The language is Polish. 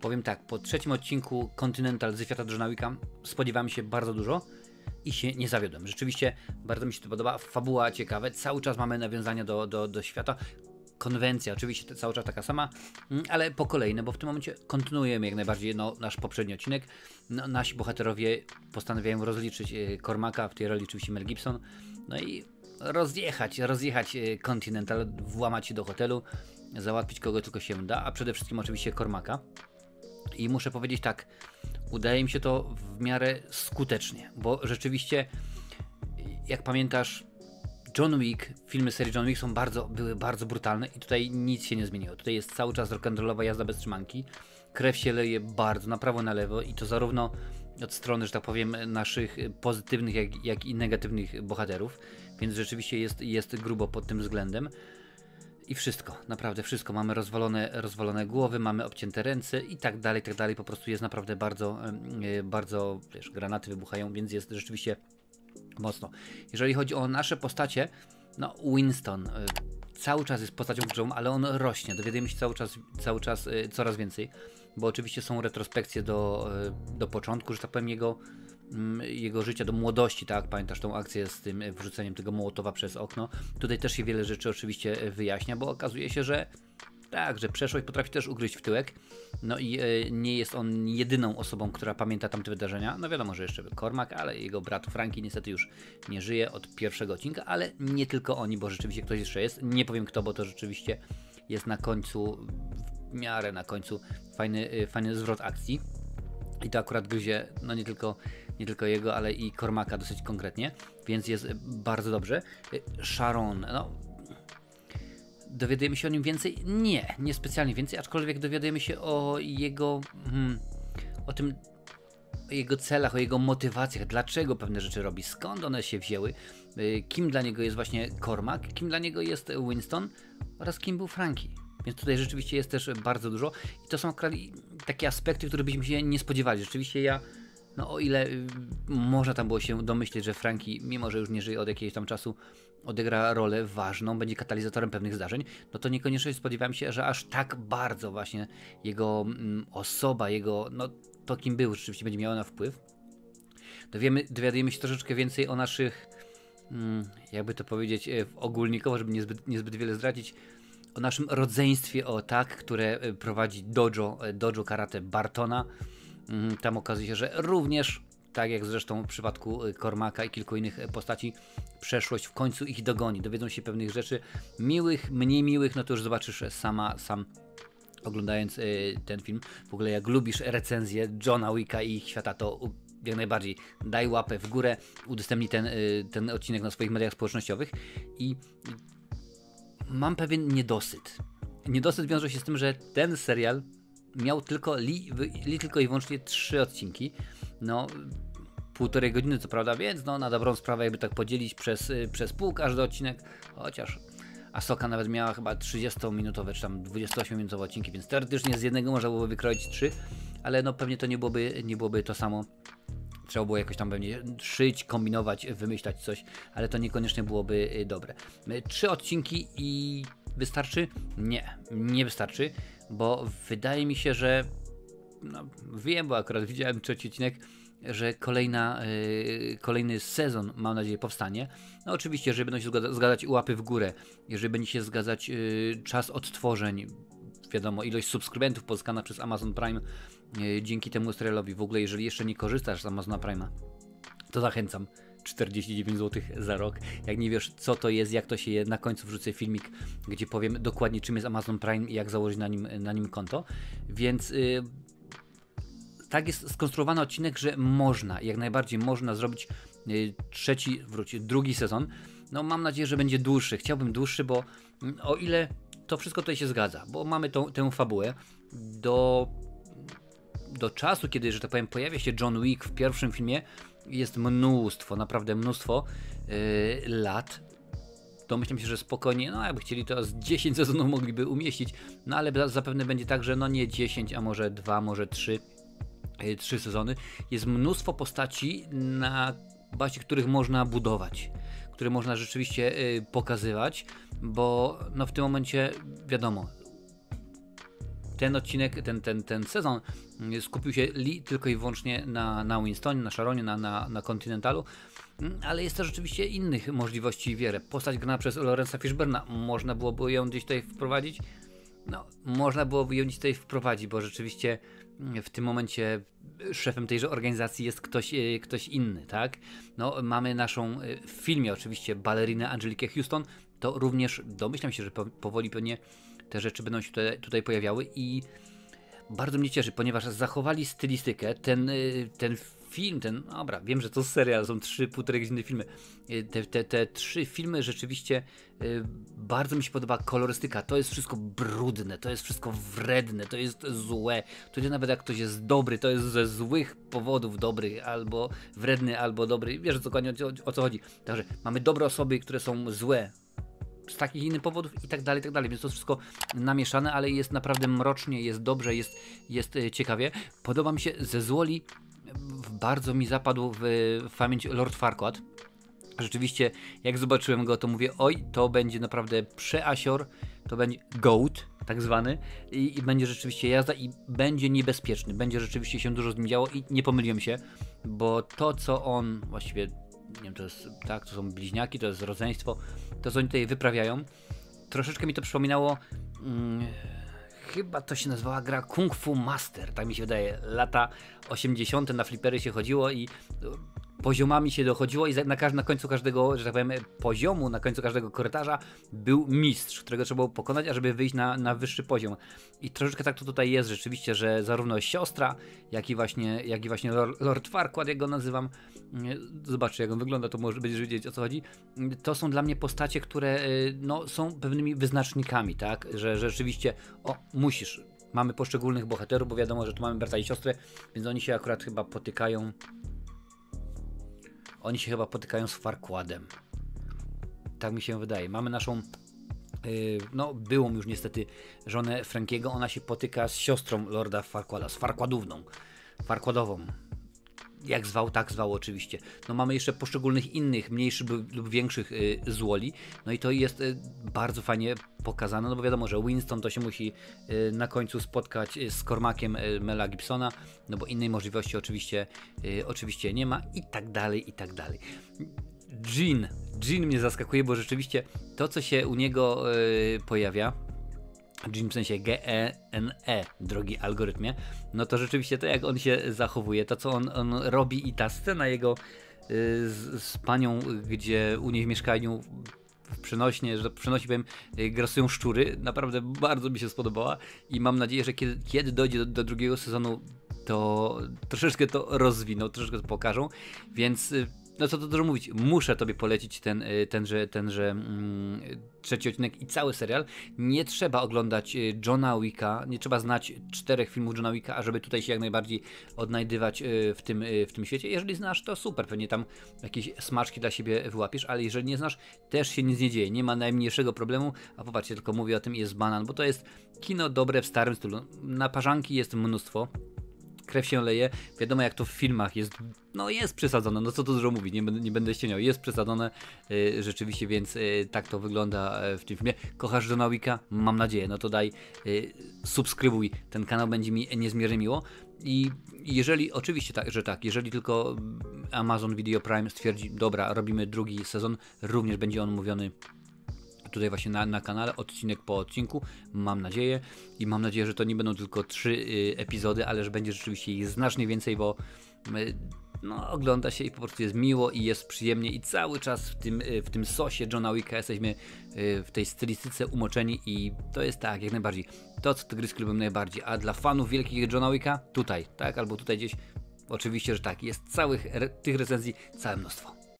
Powiem tak, po trzecim odcinku Continental ze świata Johna Wicka spodziewałem się bardzo dużo i się nie zawiodłem. Rzeczywiście bardzo mi się to podoba, fabuła ciekawe, cały czas mamy nawiązania do świata. Konwencja oczywiście cały czas taka sama, ale po kolei, no bo w tym momencie kontynuujemy jak najbardziej nasz poprzedni odcinek. No, nasi bohaterowie postanawiają rozliczyć Cormaca, w tej roli oczywiście Mel Gibson, no i rozjechać Continental, włamać się do hotelu, załatwić kogo tylko się da, a przede wszystkim oczywiście Cormaca. I muszę powiedzieć tak, udaje mi się to w miarę skutecznie, bo rzeczywiście, jak pamiętasz, John Wick, filmy serii John Wick były bardzo brutalne i tutaj nic się nie zmieniło. Tutaj jest cały czas rock'n'rollowa jazda bez trzymanki, krew się leje bardzo na prawo, na lewo i to zarówno od strony, że tak powiem, naszych pozytywnych, jak i negatywnych bohaterów, więc rzeczywiście jest grubo pod tym względem. I wszystko, naprawdę wszystko. Mamy rozwalone głowy, mamy obcięte ręce i tak dalej, tak dalej. Po prostu jest naprawdę bardzo, wiesz, granaty wybuchają, więc jest rzeczywiście mocno. Jeżeli chodzi o nasze postacie, no Winston cały czas jest postacią kluczową, ale on rośnie. Dowiadujemy się cały czas coraz więcej, bo oczywiście są retrospekcje do początku, że tak powiem, jego życia, do młodości, tak? Pamiętasz tą akcję z tym wrzuceniem tego Mołotowa przez okno? Tutaj też się wiele rzeczy oczywiście wyjaśnia, bo okazuje się, że tak, że przeszłość potrafi też ugryźć w tyłek. No i nie jest on jedyną osobą, która pamięta tamte wydarzenia. No wiadomo, że jeszcze był Cormac, ale jego brat Frankie niestety już nie żyje od pierwszego odcinka, ale nie tylko oni, bo rzeczywiście ktoś jeszcze jest. Nie powiem kto, bo to rzeczywiście jest na końcu, w miarę na końcu fajny zwrot akcji. I to akurat gryzie, no nie tylko jego, ale i Cormaca dosyć konkretnie, więc jest bardzo dobrze. Sharon, no dowiadujemy się o nim więcej? Nie specjalnie więcej, aczkolwiek dowiadujemy się o jego, o jego celach, o jego motywacjach, dlaczego pewne rzeczy robi, skąd one się wzięły, kim dla niego jest właśnie Cormac, kim dla niego jest Winston oraz kim był Frankie. Więc tutaj rzeczywiście jest też bardzo dużo i to są takie aspekty, które byśmy się nie spodziewali. Rzeczywiście ja, no o ile można tam było się domyśleć, że Frankie, mimo że już nie żyje od jakiegoś tam czasu, odegra rolę ważną, będzie katalizatorem pewnych zdarzeń, no to niekoniecznie spodziewałem się, że aż tak bardzo właśnie jego osoba, no to kim był, rzeczywiście będzie miała na wpływ. Dowiadujemy się troszeczkę więcej o naszych, jakby to powiedzieć ogólnikowo, żeby niezbyt wiele zdradzić, o naszym rodzeństwie, które prowadzi dojo karate Bartona. Tam okazuje się, że również, tak jak zresztą w przypadku Cormaca i kilku innych postaci, przeszłość w końcu ich dogoni. Dowiedzą się pewnych rzeczy miłych, mniej miłych, no to już zobaczysz sam oglądając ten film. W ogóle jak lubisz recenzję Johna Wicka i ich świata, to jak najbardziej daj łapę w górę, udostępnij ten odcinek na swoich mediach społecznościowych i mam pewien niedosyt. Niedosyt wiąże się z tym, że ten serial miał tylko i wyłącznie 3 odcinki. No, 1,5 godziny co prawda, więc no na dobrą sprawę jakby tak podzielić przez pół każdy odcinek, chociaż Ahsoka nawet miała chyba 30-minutowe czy tam 28-minutowe odcinki, więc teoretycznie z jednego można byłoby wykroić 3, ale no pewnie to nie byłoby to samo. Trzeba było jakoś tam pewnie szyć, kombinować, wymyślać coś, ale to niekoniecznie byłoby dobre. 3 odcinki i wystarczy? Nie wystarczy, bo wydaje mi się, że no, wiem, bo akurat widziałem 3 odcinek, że kolejny sezon, mam nadzieję, powstanie. No oczywiście, jeżeli będą się zgadzać łapy w górę, jeżeli będzie się zgadzać czas odtworzeń, wiadomo, ilość subskrybentów pozyskana przez Amazon Prime dzięki temu serialowi. W ogóle, jeżeli jeszcze nie korzystasz z Amazona Prime'a, to zachęcam. 49 zł za rok. Jak nie wiesz, co to jest, jak to się je, na końcu wrzucę filmik, gdzie powiem dokładnie, czym jest Amazon Prime i jak założyć na nim konto. Więc tak jest skonstruowany odcinek, że jak najbardziej można zrobić drugi sezon. No mam nadzieję, że będzie dłuższy. Chciałbym dłuższy, bo o ile to wszystko tutaj się zgadza, bo mamy tę fabułę do czasu, kiedy, że tak powiem, pojawia się John Wick w pierwszym filmie, jest naprawdę mnóstwo lat. Domyślam się, że spokojnie, no jakby chcieli, to z 10 sezonów mogliby umieścić, no ale zapewne będzie tak, że no nie 10, a może 2, może 3 sezony. Jest mnóstwo postaci, na bazie których można budować, które można rzeczywiście pokazywać, bo no w tym momencie wiadomo, ten odcinek, ten sezon skupił się tylko i wyłącznie na Winstonie, na Sharonie, na Continentalu, ale jest też rzeczywiście innych możliwości wiele. Postać grana przez Lawrence'a Fishburna, można byłoby ją gdzieś tutaj wprowadzić? No, można byłoby ją gdzieś tutaj wprowadzić, bo rzeczywiście w tym momencie szefem tejże organizacji jest ktoś inny, tak? No, mamy naszą w filmie oczywiście balerinę Angelikę Houston, to również domyślam się, że powoli pewnie te rzeczy będą się tutaj pojawiały i bardzo mnie cieszy, ponieważ zachowali stylistykę, ten film, dobra, wiem, że to serial, są 3,5 godziny filmy, te 3 filmy rzeczywiście bardzo mi się podoba kolorystyka, to jest wszystko brudne, to jest wszystko wredne, to jest złe, to nie nawet jak ktoś jest dobry, to jest ze złych powodów dobry, albo wredny, albo dobry, wiesz dokładnie o co chodzi, także mamy dobre osoby, które są złe, z takich innych powodów i tak dalej, więc to wszystko namieszane, ale jest naprawdę mrocznie, jest dobrze, jest ciekawie. Podoba mi się ze Złoli, bardzo mi zapadł w pamięć Lord Farquaad. Rzeczywiście, jak zobaczyłem go, to mówię, oj, to będzie naprawdę przeasior, to będzie GOAT, tak zwany, i będzie rzeczywiście jazda i będzie niebezpieczny, będzie rzeczywiście się dużo z nim działo i nie pomyliłem się, bo to, co on właściwie, nie wiem, to jest, tak, to są bliźniaki, to jest rodzeństwo, to co oni tutaj wyprawiają, troszeczkę mi to przypominało, chyba to się nazywała gra Kung Fu Master, tak mi się wydaje, lata 80. na flipery się chodziło i poziomami się dochodziło i na końcu każdego, że tak powiem, poziomu, na końcu każdego korytarza był mistrz, którego trzeba było pokonać, ażeby wyjść na wyższy poziom. I troszeczkę tak to tutaj jest rzeczywiście, że zarówno siostra, jak i właśnie Lord Farquaad, jak go nazywam, zobaczcie jak on wygląda, to może będziesz wiedzieć o co chodzi, to są dla mnie postacie, które no, są pewnymi wyznacznikami, tak, że rzeczywiście, musisz, mamy poszczególnych bohaterów, bo wiadomo, że tu mamy brata i siostrę, więc oni się akurat chyba potykają. Oni się chyba potykają z Farquaadem. Tak mi się wydaje. Mamy naszą, no byłą już niestety żonę Frankiego. Ona się potyka z siostrą Lorda Farquaada, z Farquaadową. Jak zwał, tak zwał oczywiście. No mamy jeszcze poszczególnych innych, mniejszych lub większych złoli. No i to jest bardzo fajnie pokazane, no bo wiadomo, że Winston to się musi na końcu spotkać z Cormaciem Mela Gibsona, no bo innej możliwości oczywiście nie ma i tak dalej, i tak dalej. Jean mnie zaskakuje, bo rzeczywiście to, co się u niego pojawia, Jean w sensie Gene, drogi algorytmie, no to rzeczywiście to jak on się zachowuje, to co on robi i ta scena jego z panią, gdzie u niej w mieszkaniu w przenośnie, że przenosi powiem, grasują szczury, naprawdę bardzo mi się spodobała i mam nadzieję, że kiedy dojdzie do drugiego sezonu, to troszeczkę to rozwiną, troszeczkę to pokażą, więc no co to dużo mówić, muszę tobie polecić tenże trzeci odcinek i cały serial. Nie trzeba oglądać Johna Wicka, nie trzeba znać 4 filmów Johna Wicka, ażeby tutaj się jak najbardziej odnajdywać w tym świecie. Jeżeli znasz, to super, pewnie tam jakieś smaczki dla siebie wyłapiesz, ale jeżeli nie znasz, też się nic nie dzieje, nie ma najmniejszego problemu, a popatrzcie, tylko mówię o tym, jest banan, bo to jest kino dobre w starym stylu. Naparzanki jest mnóstwo. Krew się leje, wiadomo jak to w filmach jest, no jest przesadzone, no co tu dużo mówić, nie będę ścieniał, jest przesadzone rzeczywiście, więc tak to wygląda w tym filmie. Kochasz Johna Wicka? Mam nadzieję, no to daj, subskrybuj, ten kanał będzie mi niezmiernie miło i jeżeli, oczywiście tak, jeżeli tylko Amazon Video Prime stwierdzi, dobra, robimy drugi sezon, również będzie on mówiony tutaj właśnie na kanale, odcinek po odcinku, mam nadzieję i mam nadzieję, że to nie będą tylko 3 epizody, ale że będzie rzeczywiście ich znacznie więcej, bo no, ogląda się i po prostu jest miło i jest przyjemnie i cały czas w tym sosie Johna Wicka jesteśmy w tej stylistyce umoczeni i to jest tak, jak najbardziej to, co tygryski lubią najbardziej, a dla fanów wielkich Johna Wicka tutaj, tak, albo tutaj gdzieś, oczywiście, że tak, jest tych recenzji całe mnóstwo.